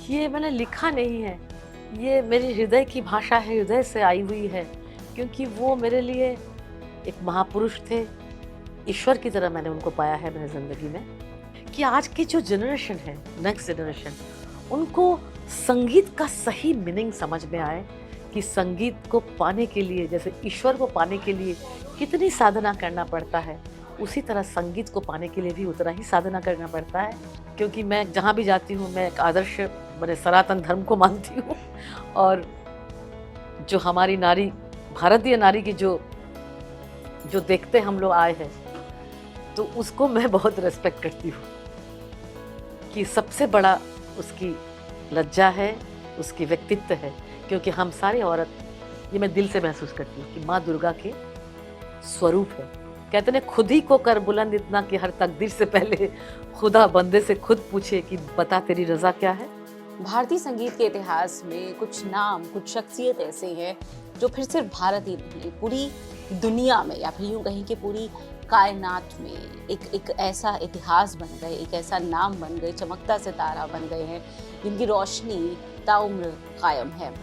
ये मैंने लिखा नहीं है, ये मेरी हृदय की भाषा है, हृदय से आई हुई है, क्योंकि वो मेरे लिए एक महापुरुष थे। ईश्वर की तरह मैंने उनको पाया है मेरी ज़िंदगी में, कि आज की जो जनरेशन है, नेक्स्ट जनरेशन, उनको संगीत का सही मीनिंग समझ में आए कि संगीत को पाने के लिए, जैसे ईश्वर को पाने के लिए कितनी साधना करना पड़ता है, उसी तरह संगीत को पाने के लिए भी उतना ही साधना करना पड़ता है। क्योंकि मैं जहाँ भी जाती हूँ, मैं एक आदर्श मैंने सनातन धर्म को मानती हूँ, और जो हमारी नारी, भारतीय नारी की जो देखते हम लोग आए हैं, तो उसको मैं बहुत रेस्पेक्ट करती हूँ कि सबसे बड़ा उसकी लज्जा है, उसकी व्यक्तित्व है। क्योंकि हम सारी औरत, ये मैं दिल से महसूस करती हूँ कि माँ दुर्गा के स्वरूप है। कहते हैं खुद ही को कर बुलंद इतना कि हर तकदीर से पहले खुदा बंदे से खुद पूछे कि बता तेरी रजा क्या है। भारतीय संगीत के इतिहास में कुछ नाम, कुछ शख्सियत ऐसे हैं जो फिर सिर्फ भारत ही नहीं, पूरी दुनिया में, या फिर यूँ कहें कि पूरी कायनात में एक ऐसा इतिहास बन गए, एक ऐसा नाम बन गए, चमकता सितारा बन गए हैं जिनकी रोशनी ताउम्र कायम है।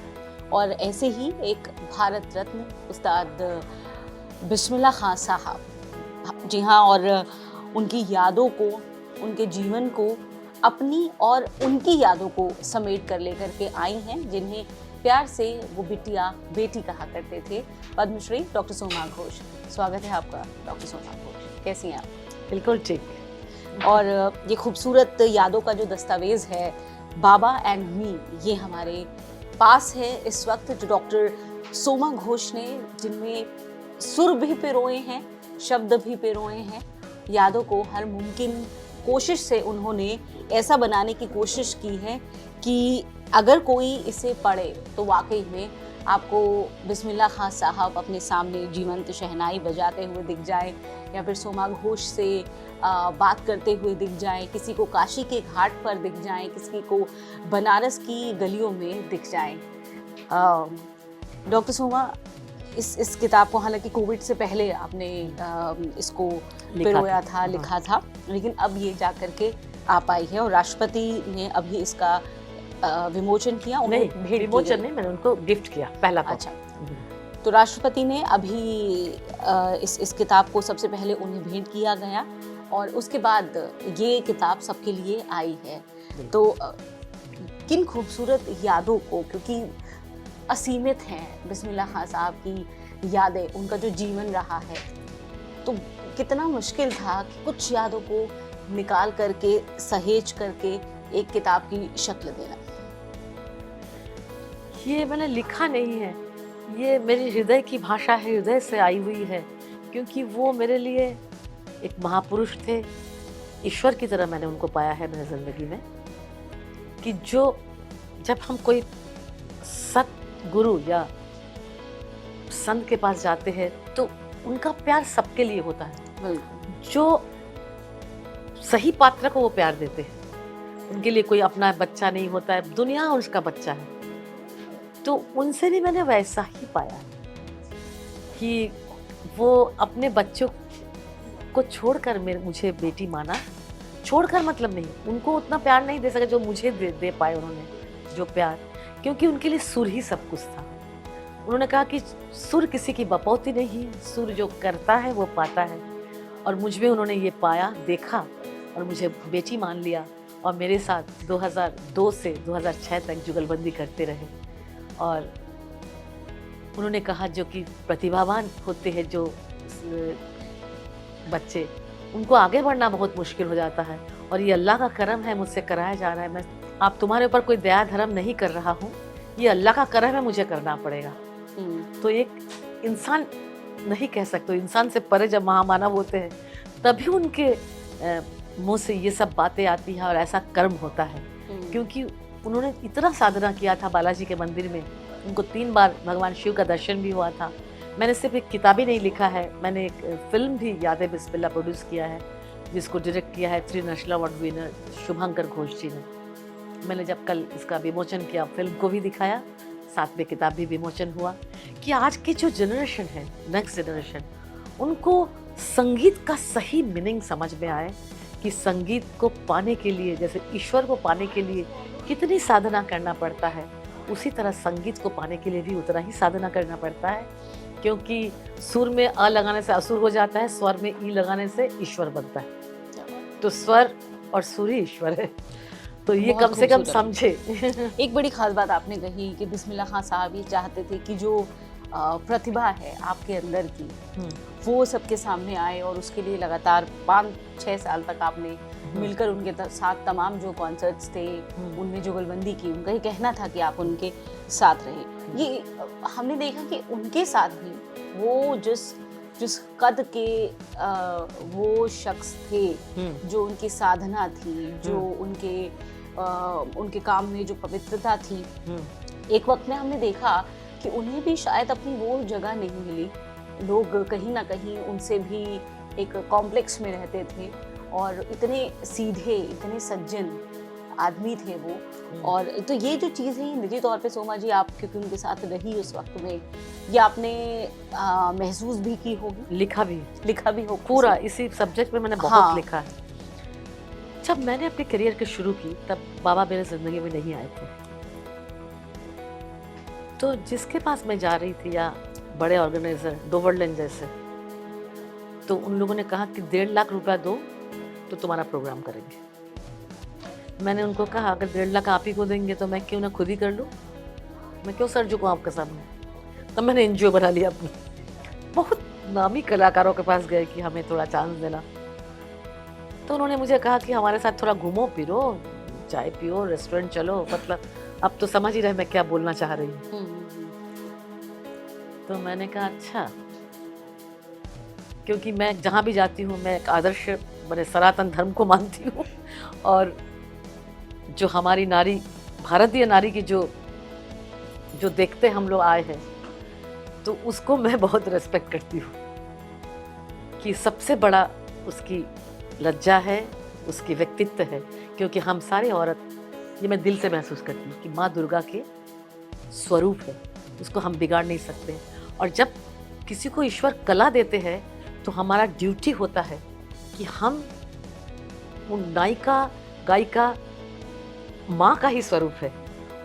और ऐसे ही एक भारत रत्न उस्ताद बिस्मिल्लाह खां साहब, जी हाँ, और उनकी यादों को, उनके जीवन को अपनी और उनकी यादों को समेट कर लेकर के आई हैं, जिन्हें प्यार से वो बिटिया, बेटी कहा करते थे। पद्मश्री डॉक्टर सोमा घोष, स्वागत है आपका डॉक्टर सोमा घोष। कैसी हैं आप? बिल्कुल ठीक। और ये खूबसूरत यादों का जो दस्तावेज है बाबा एंड मी, ये हमारे पास है इस वक्त, जो डॉक्टर सोमा घोष ने, जिनमें सुर भी पिरोए हैं, शब्द भी पिरोए हैं, यादों को हर मुमकिन कोशिश से उन्होंने ऐसा बनाने की कोशिश की है कि अगर कोई इसे पढ़े तो वाकई में आपको बिस्मिल्लाह खां साहब अपने सामने जीवंत शहनाई बजाते हुए दिख जाए, या फिर सोमा घोष से बात करते हुए दिख जाए, किसी को काशी के घाट पर दिख जाए, किसी को बनारस की गलियों में दिख जाए। डॉक्टर सोमा, इस किताब को हालांकि कोविड से पहले आपने इसको पिरोया था, लिखा था, लेकिन अब ये जा करके आ पाई है और राष्ट्रपति ने अभी इसका विमोचन किया। नहीं, विमोचन नहीं, मैंने उनको गिफ्ट किया पहला। अच्छा, तो राष्ट्रपति ने अभी इस किताब को सबसे पहले उन्हें भेंट किया गया, और उसके बाद ये किताब सबके लिए आई है। तो किन खूबसूरत यादों को, क्योंकि असीमित हैं बिस्मिल्लाह खां साहब की यादें, उनका जो जीवन रहा है, तो कितना मुश्किल था कि कुछ यादों को निकाल करके, सहेज करके एक किताब की शक्ल देना। ये मैंने लिखा नहीं है, ये मेरी हृदय की भाषा है, हृदय से आई हुई है, क्योंकि वो मेरे लिए एक महापुरुष थे। ईश्वर की तरह मैंने उनको पाया है मेरी ज़िंदगी में, कि जब हम कोई सतगुरु या संत के पास जाते हैं तो उनका प्यार सबके लिए होता है। जो सही पात्र को वो प्यार देते हैं, उनके लिए कोई अपना बच्चा नहीं होता है, दुनिया उसका बच्चा है। तो उनसे भी मैंने वैसा ही पाया कि वो अपने बच्चों को छोड़कर मुझे बेटी माना। छोड़कर मतलब नहीं, उनको उतना प्यार नहीं दे सके जो मुझे दे पाए उन्होंने जो प्यार, क्योंकि उनके लिए सुर ही सब कुछ था। उन्होंने कहा कि सुर किसी की बपौती नहीं, सुर जो करता है वो पाता है। और मुझ में उन्होंने ये पाया, देखा, और मुझे बेटी मान लिया, और मेरे साथ 2002 से 2006 तक जुगलबंदी करते रहे। और उन्होंने कहा जो कि प्रतिभावान होते हैं जो बच्चे, उनको आगे बढ़ना बहुत मुश्किल हो जाता है, और ये अल्लाह का करम है, मुझसे कराया जा रहा है। मैं आप तुम्हारे ऊपर कोई दया धर्म नहीं कर रहा हूँ, ये अल्लाह का करम है, मुझे करना पड़ेगा। तो एक इंसान नहीं कह सकते, इंसान से परे जब महामानव होते हैं तभी उनके मुंह से ये सब बातें आती हैं और ऐसा कर्म होता है। क्योंकि उन्होंने इतना साधना किया था बालाजी के मंदिर में, उनको 3 बार भगवान शिव का दर्शन भी हुआ था। मैंने सिर्फ एक किताब ही नहीं लिखा है, मैंने एक फिल्म भी यादें बिस्मिल्लाह प्रोड्यूस किया है, जिसको डायरेक्ट किया है 3 नेशनल अवार्ड विनर शुभंकर घोष जी ने। मैंने जब कल इसका विमोचन किया, फिल्म को भी दिखाया, साथ में किताब भी विमोचन हुआ, कि आज की जो जनरेशन है, नेक्स्ट जनरेशन, उनको संगीत का सही मीनिंग समझ में आए कि संगीत को पाने के लिए, जैसे ईश्वर को पाने के लिए कितनी साधना करना पड़ता है, उसी तरह संगीत को पाने के लिए भी उतना ही साधना करना पड़ता है, क्योंकि सुर में अ लगाने से असुर हो जाता है, स्वर में ई लगाने से ईश्वर बनता है। तो स्वर और सुर ही ईश्वर है, तो ये बहुत कम से कम खूबसूरत। समझे। एक बड़ी खास बात आपने कही कि बिस्मिल्लाह खान साहब ये चाहते थे कि जो प्रतिभा है आपके अंदर की वो सबके सामने आए, और उसके लिए लगातार 5-6 साल तक आपने मिलकर उनके साथ तमाम जो कॉन्सर्ट्स थे उनमें जुगलबंदी की। उनका ये कहना था कि आप उनके साथ रहे। ये हमने देखा कि उनके साथ भी वो जिस कद के वो शख्स थे, जो उनकी साधना थी, जो उनके काम में जो पवित्रता थी, एक वक्त में हमने देखा कि उन्हें भी शायद अपनी वो जगह नहीं मिली। लोग कहीं ना कहीं उनसे भी एक कॉम्प्लेक्स में रहते थे, और इतने सीधे, इतने सज्जन आदमी थे वो। और तो ये जो चीज़ है, निजी तौर पे सोमा जी, आप क्योंकि उनके साथ रही उस वक्त में, ये आपने महसूस भी की होगी, लिखा भी होगा पूरा इसी सब्जेक्ट में मैंने बहुत हाँ। लिखा है। जब मैंने अपने करियर के शुरू की तब बाबा मेरे जिंदगी में नहीं आए थे, तो जिसके पास मैं जा रही थी, या बड़े ऑर्गेनाइजर डोवरलैंड जैसे, तो उन लोगों ने कहा कि 1.5 लाख रुपया दो तो तुम्हारा प्रोग्राम करेंगे। मैंने उनको कहा अगर 1.5 लाख आप ही को देंगे तो मैं क्यों ना खुद ही कर लूँ, मैं क्यों सर झुकूं आपके सामने। तब मैंने एनजीओ बना लिया अपनी। बहुत नामी कलाकारों के पास गए कि हमें थोड़ा चांस देना, तो उन्होंने मुझे कहा कि हमारे साथ थोड़ा घूमो फिरो, चाय पियो, रेस्टोरेंट चलो, मतलब अब तो समझ ही रहे मैं क्या बोलना चाह रही हूँ। तो मैंने कहा अच्छा, क्योंकि मैं जहाँ भी जाती हूँ मैं एक आदर्श बड़े सनातन धर्म को मानती हूँ, और जो हमारी नारी, भारतीय नारी की जो देखते हम लोग आए हैं, तो उसको मैं बहुत रेस्पेक्ट करती हूँ कि सबसे बड़ा उसकी लज्जा है, उसकी व्यक्तित्व है। क्योंकि हम सारे औरत, ये मैं दिल से महसूस करती हूँ कि माँ दुर्गा के स्वरूप है, उसको हम बिगाड़ नहीं सकते। और जब किसी को ईश्वर कला देते हैं तो हमारा ड्यूटी होता है कि हम उन नायिका गायिका माँ का ही स्वरूप है,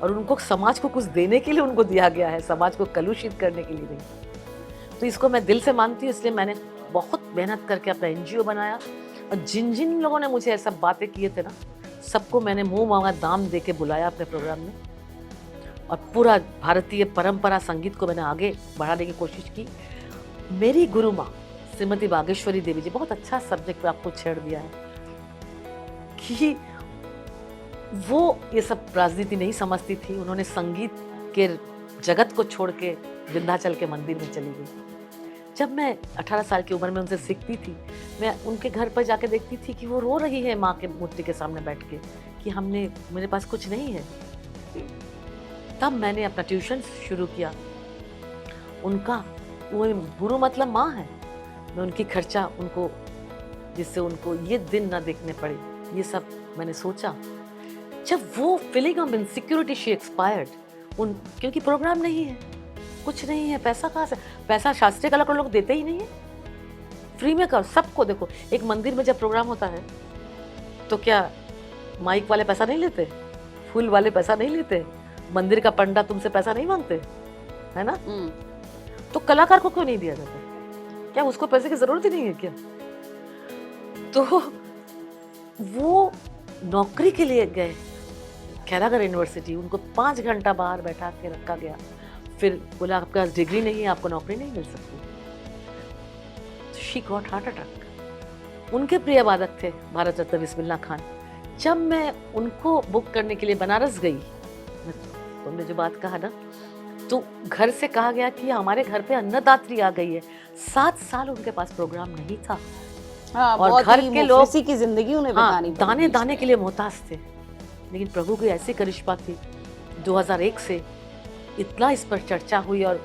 और उनको समाज को कुछ देने के लिए उनको दिया गया है, समाज को कलुषित करने के लिए नहीं। तो इसको मैं दिल से मानती हूँ, इसलिए मैंने बहुत मेहनत करके अपना एनजीओ बनाया, और जिन जिन लोगों ने मुझे ऐसा बातें किए थे ना, सबको मैंने मुंह मांगा दाम दे के बुलाया अपने प्रोग्राम में, और पूरा भारतीय परंपरा संगीत को मैंने आगे बढ़ाने की कोशिश की। मेरी गुरु माँ श्रीमती बागेश्वरी देवी जी, बहुत अच्छा सब्जेक्ट पे आपको छेड़ दिया है कि वो ये सब राजनीति नहीं समझती थी। उन्होंने संगीत के जगत को छोड़ के विंध्याचल के मंदिर में चली गई। जब मैं 18 साल की उम्र में उनसे सीखती थी, मैं उनके घर पर जाके देखती थी कि वो रो रही है माँ के मूर्ति के सामने बैठ के कि मेरे पास कुछ नहीं है। तब मैंने अपना ट्यूशन शुरू किया। उनका वो गुरु मतलब माँ है, मैं उनकी खर्चा उनको, जिससे उनको ये दिन ना देखने पड़े, ये सब मैंने सोचा। जब वो feeling of insecurity she expired, क्योंकि प्रोग्राम नहीं है, कुछ नहीं है, पैसा कहाँ से, पैसा शास्त्रीय कलाकार लोग देते ही नहीं है, फ्री में करो सबको। देखो एक मंदिर में जब प्रोग्राम होता है तो क्या माइक वाले पैसा नहीं लेते, फूल वाले पैसा नहीं लेते, मंदिर का पंडा तुमसे पैसा नहीं मांगते, है ना? तो कलाकार को क्यों नहीं दिया जाता? क्या उसको पैसे की जरूरत ही नहीं है क्या? तो वो नौकरी के लिए गए खैरागढ़ यूनिवर्सिटी, उनको 5 घंटा बाहर बैठा के रखा गया, फिर बोला आपके पास डिग्री नहीं है, आपको नौकरी नहीं मिल सकती। She got heart attack. उनके प्रिय वादक थे भारत रत्न बिस्मिल्लाह खान। जब मैं उनको बुक करने के लिए बनारस गई, तुमने जो बात कहा ना, तो घर से कहा गया कि हमारे घर पे अन्नदात्री आ गई है। 7 साल उनके पास प्रोग्राम नहीं था। हाँ, और घर के लोग इसी की जिंदगी उन्हें बितानी पड़ी, दाने दाने के लिए मोहताज थे। लेकिन प्रभु की ऐसी करिश्मा थी, 2001 से इतना इस पर चर्चा हुई, और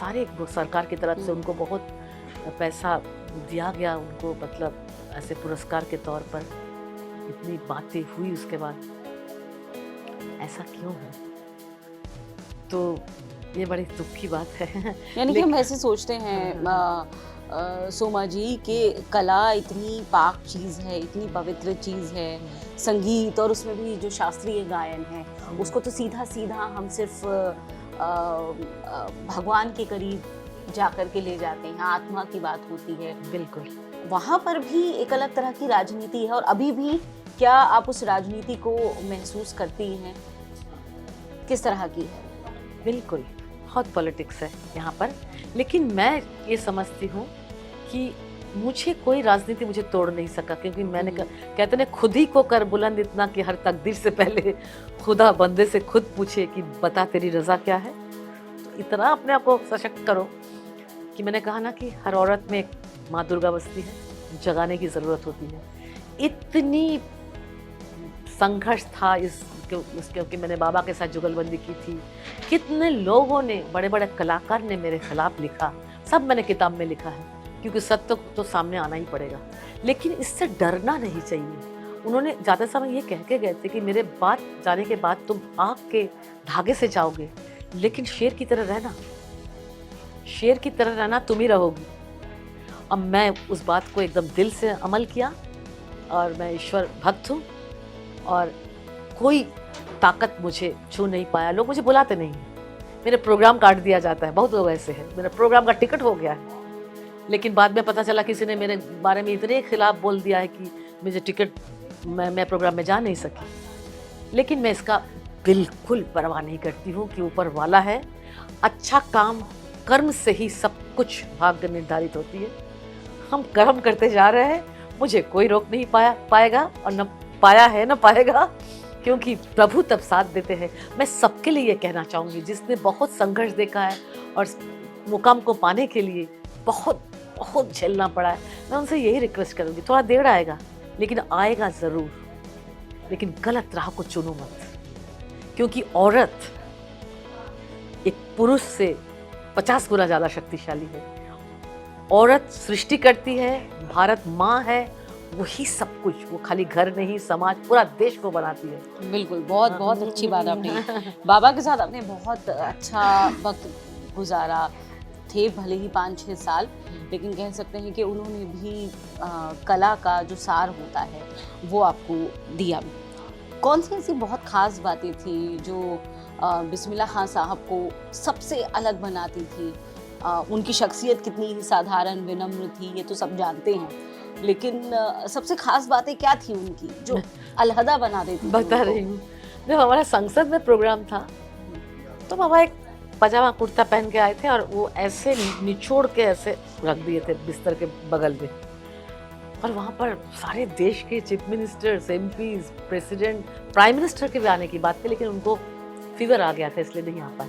सारे सरकार की तरफ से उनको बहुत पैसा दिया गया, उनको मतलब ऐसे पुरस्कार के तौर पर इतनी बातें हुई। उसके बाद ऐसा क्यों है? तो ये बड़ी दुख की बात है। यानी कि हम ऐसे सोचते हैं सोमा जी कि कला इतनी पाक चीज़ है, इतनी पवित्र चीज़ है, संगीत, और उसमें भी जो शास्त्रीय गायन है, उसको तो सीधा सीधा हम सिर्फ भगवान के करीब जाकर के ले जाते हैं, आत्मा की बात होती है। बिल्कुल। वहाँ पर भी एक अलग तरह की राजनीति है, और अभी भी क्या आप उस राजनीति को महसूस करती हैं? किस तरह की है? बिल्कुल, बहुत पॉलिटिक्स है यहाँ पर, लेकिन मैं ये समझती हूँ कि मुझे कोई राजनीति मुझे तोड़ नहीं सका, क्योंकि मैंने कहते हैं खुद ही को कर बुलंद इतना कि हर तकदीर से पहले खुदा बंदे से खुद पूछे कि बता तेरी रजा क्या है। तो इतना अपने आप को सशक्त करो कि मैंने कहा ना कि हर औरत में एक माँ दुर्गा बसती है, जगाने की ज़रूरत होती है। इतनी संघर्ष था क्योंकि मैंने बाबा के साथ जुगलबंदी की थी। कितने लोगों ने, बड़े बड़े कलाकार ने मेरे खिलाफ लिखा, सब मैंने किताब में लिखा है, क्योंकि सत्य तो सामने आना ही पड़ेगा। लेकिन इससे डरना नहीं चाहिए। उन्होंने जाते समय ये कह के गए थे कि मेरे बात जाने के बाद तुम आग के धागे से जाओगे, लेकिन शेर की तरह रहना, शेर की तरह रहना, तुम ही रहोगी। अब मैं उस बात को एकदम दिल से अमल किया, और मैं ईश्वर भक्त हूँ, और कोई ताकत मुझे छू नहीं पाया। लोग मुझे बुलाते नहीं, मेरे प्रोग्राम काट दिया जाता है, बहुत लोग ऐसे हैं, मेरा प्रोग्राम का टिकट हो गया है, लेकिन बाद में पता चला किसी ने मेरे बारे में इतने खिलाफ बोल दिया है कि मुझे टिकट, मैं प्रोग्राम में जा नहीं सकी। लेकिन मैं इसका बिल्कुल परवाह नहीं करती हूँ कि ऊपर वाला है। अच्छा काम, कर्म से ही सब कुछ भाग्य निर्धारित होती है। हम कर्म करते जा रहे हैं, मुझे कोई रोक नहीं पाएगा, और न पाया है न पाएगा, क्योंकि प्रभु तब साथ देते हैं। मैं सबके लिए ये कहना चाहूँगी, जिसने बहुत संघर्ष देखा है और मुकाम को पाने के लिए बहुत बहुत झेलना पड़ा है, मैं उनसे यही रिक्वेस्ट करूँगी, थोड़ा देर आएगा लेकिन आएगा ज़रूर, लेकिन गलत राह को चुनो मत, क्योंकि औरत एक पुरुष से 50 गुना ज़्यादा शक्तिशाली है। औरत सृष्टि करती है, भारत माँ है, वही सब कुछ, वो खाली घर नहीं, समाज, पूरा देश को बनाती है। बिल्कुल, बहुत बहुत अच्छी बात आपने बाबा के साथ आपने बहुत अच्छा वक्त गुजारा थे, भले ही 5-6 साल, लेकिन कह सकते हैं कि उन्होंने भी कला का जो सार होता है वो आपको दिया। कौन सी ऐसी बहुत ख़ास बातें थी जो बिस्मिल्लाह खान साहब को सबसे अलग बनाती थी? उनकी शख्सियत कितनी ही साधारण विनम्र थी, ये तो सब जानते हैं, लेकिन सबसे ख़ास बातें क्या थी उनकी जो अलहदा बना देती थी? बता रही हूँ, जब हमारा संसद में प्रोग्राम था तो बाबा एक पजामा कुर्ता पहन के आए थे, और वो ऐसे निचोड़ के ऐसे रख दिए थे बिस्तर के बगल में, और वहाँ पर सारे देश के chief ministers, MPs, president, prime minister के भी आने की बात थी, लेकिन उनको फीवर आ गया था इसलिए नहीं आ पाए।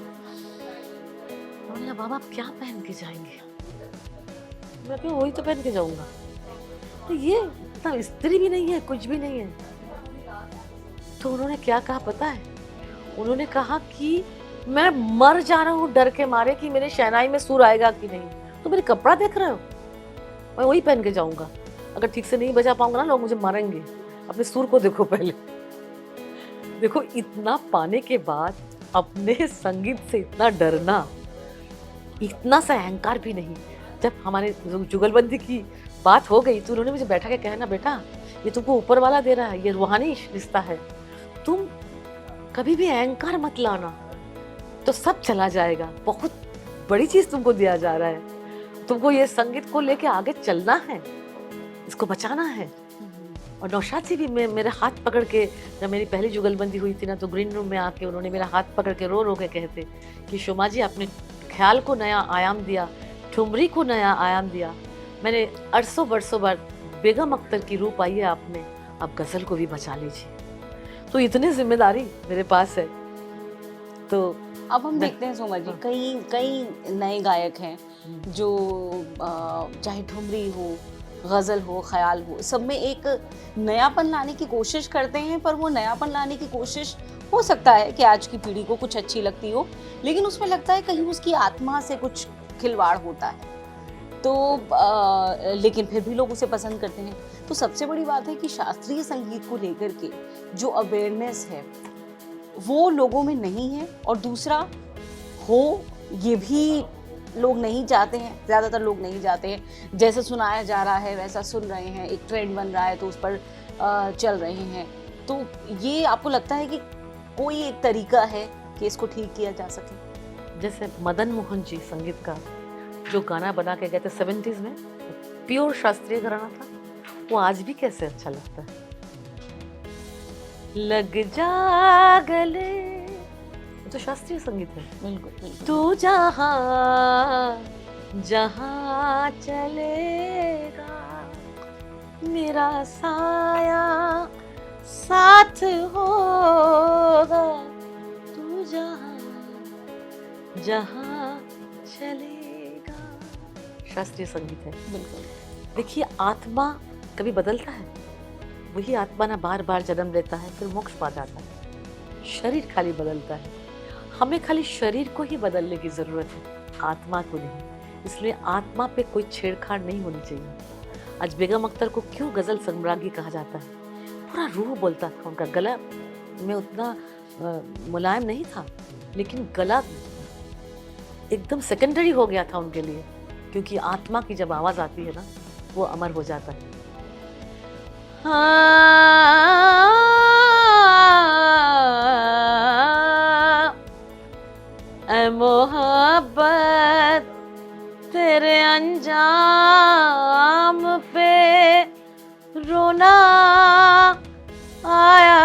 उन्होंने बाबा आप क्या पहन के जाएंगे? मैं क्यों, वही तो पहन के जाऊंगा। तो ये इतना स्त्री भी नहीं है, कुछ भी नहीं है। तो उन्होंने क्या कहा पता है? उन्होंने कहा कि मैं मर जा रहा हूँ डर के मारे कि मेरे शहनाई में सुर आएगा कि नहीं, तो मेरे कपड़ा देख रहे हो, मैं वही पहन के जाऊंगा। अगर ठीक से नहीं बजा पाऊंगा ना, लोग मुझे मारेंगे। अपने सुर को देखो पहले। देखो, इतना पाने के बाद अपने संगीत से इतना डरना, इतना सा अहंकार भी नहीं। जब हमारे जुगलबंदी की बात हो गई तो उन्होंने मुझे बैठा के कहना, बेटा ये तुमको ऊपर वाला दे रहा है, ये रूहानी रिश्ता है, तुम कभी भी अहंकार मत लाना, तो सब चला जाएगा। बहुत बड़ी चीज तुमको दिया जा रहा है, तुमको ये संगीत को लेके आगे चलना है, इसको बचाना है। और नौशाद जी भी मेरे हाथ पकड़ के, जब मेरी पहली जुगलबंदी हुई थी ना, तो ग्रीन रूम में आके उन्होंने मेरा हाथ पकड़ के रो रो के कहते कि शोमा जी आपने ख्याल को नया आयाम दिया, ठुमरी को नया आयाम दिया। मैंने अरसों बरसों बाद बेगम अख्तर की रूप आई है आपने, अब गज़ल को भी बचा लीजिए। तो इतनी जिम्मेदारी मेरे पास है। तो अब हम देखते हैं सोमा जी, कई नए गायक हैं जो चाहे ठुमरी हो, गज़ल हो, ख्याल हो, सब में एक नयापन लाने की कोशिश करते हैं, पर वो नयापन लाने की कोशिश हो सकता है कि आज की पीढ़ी को कुछ अच्छी लगती हो, लेकिन उसमें लगता है कहीं उसकी आत्मा से कुछ खिलवाड़ होता है, तो लेकिन फिर भी लोग उसे पसंद करते हैं। तो सबसे बड़ी बात है कि शास्त्रीय संगीत को लेकर के जो अवेयरनेस है वो लोगों में नहीं है, और दूसरा हो ये भी लोग नहीं चाहते हैं, ज़्यादातर लोग नहीं चाहते हैं। जैसा सुनाया जा रहा है वैसा सुन रहे हैं, एक ट्रेंड बन रहा है तो उस पर चल रहे हैं। तो ये आपको लगता है कि कोई एक तरीका है कि इसको ठीक किया जा सके? जैसे मदन मोहन जी संगीतकार जो गाना बना के गए थे 70s में, प्योर शास्त्रीय घराना था, वो आज भी कैसे अच्छा लगता है। लग जा गले, वो तो शास्त्रीय संगीत है। बिल्कुल बिल्कुल। तू जहाँ जहाँ चलेगा मेरा साया साथ होगा, तू जहाँ जहाँ चलेगा। शास्त्रीय संगीत है। बिल्कुल देखिए, आत्मा कभी बदलता है? वही आत्मा ना बार बार जन्म लेता है, फिर मोक्ष पा जाता है। शरीर खाली बदलता है। हमें खाली शरीर को ही बदलने की जरूरत है, आत्मा को नहीं। इसलिए आत्मा पे कोई छेड़छाड़ नहीं होनी चाहिए। आज बेगम अख्तर को क्यों गजल सम्राज्ञी कहा जाता है? पूरा रूह बोलता था। उनका गला में उतना मुलायम नहीं था, लेकिन गला एकदम सेकेंडरी हो गया था उनके लिए, क्योंकि आत्मा की जब आवाज आती है ना, वो अमर हो जाता है। ऐ मोहब्बत तेरे अंजाम पे रोना आया,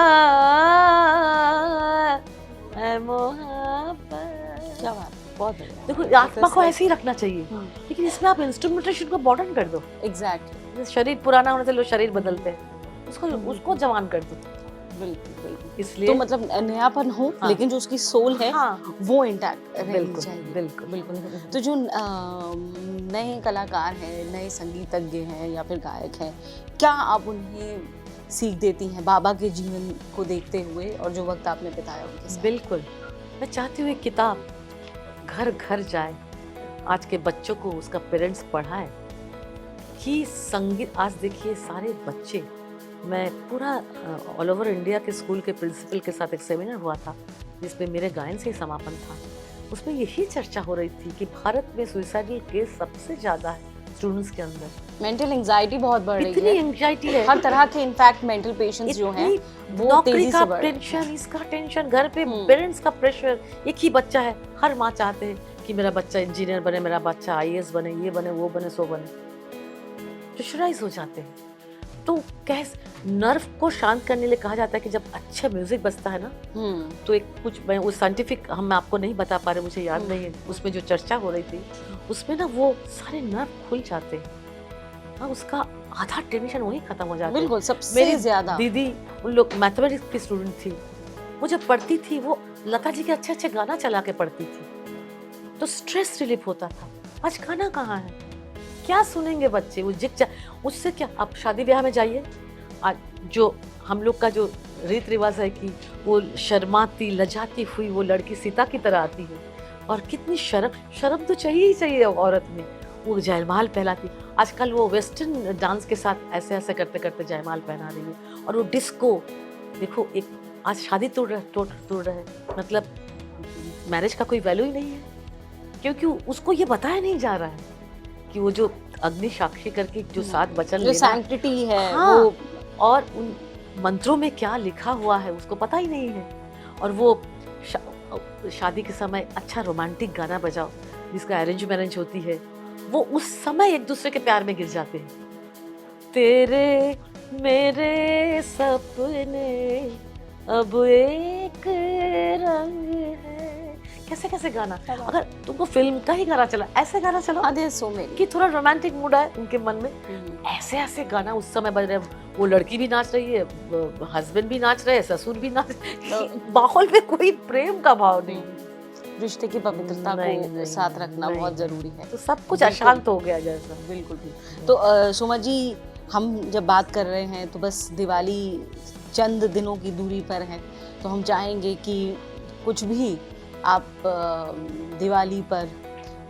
ऐ मोहब्बत। क्या बात है, बहुत बढ़िया। देखो, आत्मा को ऐसे ही रखना चाहिए, लेकिन इसमें आप इंस्ट्रूमेंटेशन को मॉडर्न कर दो। एग्जैक्टली। शरीर पुराना होने से लोग शरीर बदलते हैं, उसको जवान कर दो। बिल्कुल बिल्कुल। इसलिए तो मतलब नयापन हो, हाँ, लेकिन जो उसकी सोल है हाँ, वो इंटैक्ट रहनी बिल्कुल चाहिए। बिल्कुल बिल्कुल। तो जो नए कलाकार हैं, नए संगीतज्ञ हैं या फिर गायक हैं, क्या आप उन्हें सीख देती हैं बाबा के जीवन को देखते हुए और जो वक्त आपने बिताया उनके साथ? बिल्कुल। मैं चाहती हूँ एक किताब घर घर जाए, आज के बच्चों को उसका पेरेंट्स पढ़ाए कि संगीत। आज देखिए सारे बच्चे, मैं पूरा ऑल ओवर इंडिया के स्कूल के प्रिंसिपल के साथ एक सेमिनार हुआ था, जिसमें मेरे गायन से ही समापन था। उसमें यही चर्चा हो रही थी कि भारत में सुसाइडल केस सबसे ज्यादा है स्टूडेंट्स के अंदर। मेंटल एंजाइटी बहुत बढ़ रही इतनी है, एंजाइटी है, हर तरह के इनफैक्ट मेंटल पेशेंट्स जो हैं वो नौकरी तेजी का से बढ़ रहे हैं। टेंशन, इसका टेंशन, घर पे पेरेंट्स का प्रेशर। एक ही बच्चा है, हर माँ चाहते हैं कि मेरा बच्चा इंजीनियर बने, मेरा बच्चा आईएएस बने, ये बने, वो बने, सो बने। प्रेशराइज हो जाते हैं। तो कैसे नर्व को शांत करने के लिए कहा जाता है कि जब अच्छा म्यूजिक बजता है ना, तो एक कुछ, मैं वो साइंटिफिक हम आपको नहीं बता पा रहे, मुझे याद नहीं है, उसमें जो चर्चा हो रही थी उसमें ना वो सारे नर्व खुल जाते हैं। हाँ, उसका आधा टेंशन वही खत्म हो जाता है। बिल्कुल, सबसे मेरी ज्यादा दीदी, उन लोग मैथमेटिक्स की स्टूडेंट थी, वो जब पढ़ती थी वो लता जी के अच्छे अच्छे गाना चला के पढ़ती थी, तो स्ट्रेस रिलीफ होता था। आज गाना कहाँ है? क्या सुनेंगे बच्चे? वो उससे क्या, आप शादी ब्याह में जाइए, आज जो हम लोग का जो रीत रिवाज है कि वो शर्माती लजाती हुई वो लड़की सीता की तरह आती है, और कितनी शर्म तो चाहिए ही चाहिए औरत में। वो जयमाल पहनाती, आजकल वो वेस्टर्न डांस के साथ ऐसे ऐसे करते करते जयमाल पहना रही है। और वो डिस्को देखो, एक आज शादी तोड़ रहे हैं, मतलब मैरिज का कोई वैल्यू ही नहीं है, क्योंकि उसको ये बताया नहीं जा रहा है कि वो जो अग्नि साक्षी करके जो 7 वचन जो लेना, सैंक्टिटी है, हाँ, वो और उन मंत्रों में क्या लिखा हुआ है उसको पता ही नहीं है। और वो शादी के समय अच्छा रोमांटिक गाना बजाओ जिसका अरेंज मैरेज होती है, वो उस समय एक दूसरे के प्यार में गिर जाते हैं। तेरे मेरे सपने अब एक रंग है, कैसे कैसे गाना। अगर तुमको फिल्म का ही गाना चला, ऐसे गाना चलो कि थोड़ा रोमांटिक मूड है उनके मन में, ऐसे ऐसे गाना उस समय बज रहे, वो लड़की भी नाच रही है, हस्बैंड भी नाच रहे हैं, ससुर भी नाच, माहौल में कोई प्रेम का भाव नहीं। रिश्ते की पवित्रता को साथ रखना बहुत जरूरी है। तो सब कुछ अशांत हो गया जैसा। बिल्कुल भी। तो सोमा जी, हम जब बात कर रहे हैं तो बस दिवाली चंद दिनों की दूरी पर है, तो हम चाहेंगे कि कुछ भी आप दिवाली पर,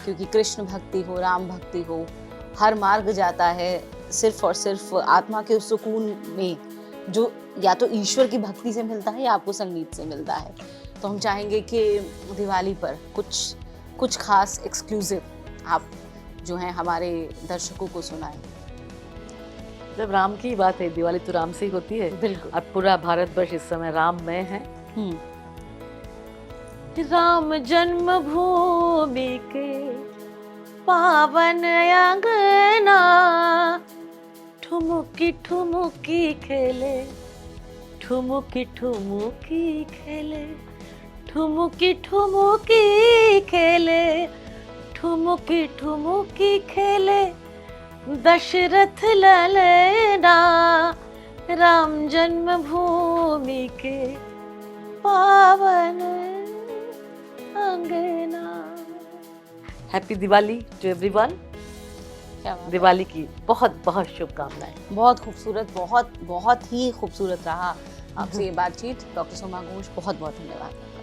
क्योंकि कृष्ण भक्ति हो, राम भक्ति हो, हर मार्ग जाता है सिर्फ और सिर्फ आत्मा के उस सुकून में जो या तो ईश्वर की भक्ति से मिलता है या आपको संगीत से मिलता है। तो हम चाहेंगे कि दिवाली पर कुछ खास एक्सक्लूसिव आप जो हैं हमारे दर्शकों को सुनाएं। जब राम की बात है, दिवाली तो राम से ही होती है। बिल्कुल। और पूरा भारतवर्ष इस समय राममय है। राम जन्मभूमि के पावन अंगना, ठुमुकी ठुमुकी खेले, ठुमुकी ठुमुकी खेले, ठुमुकी ठुमुकी खेले, ठुमुकी ठुमुकी खेले, दशरथ ललना, राम जन्मभूमि के पावन अंगना। Happy Diwali to everyone. क्या बात है। दिवाली की बहुत बहुत शुभकामनाएं। बहुत खूबसूरत, बहुत बहुत ही खूबसूरत रहा आपसे ये बातचीत। डॉक्टर सोमा घोष, बहुत बहुत धन्यवाद।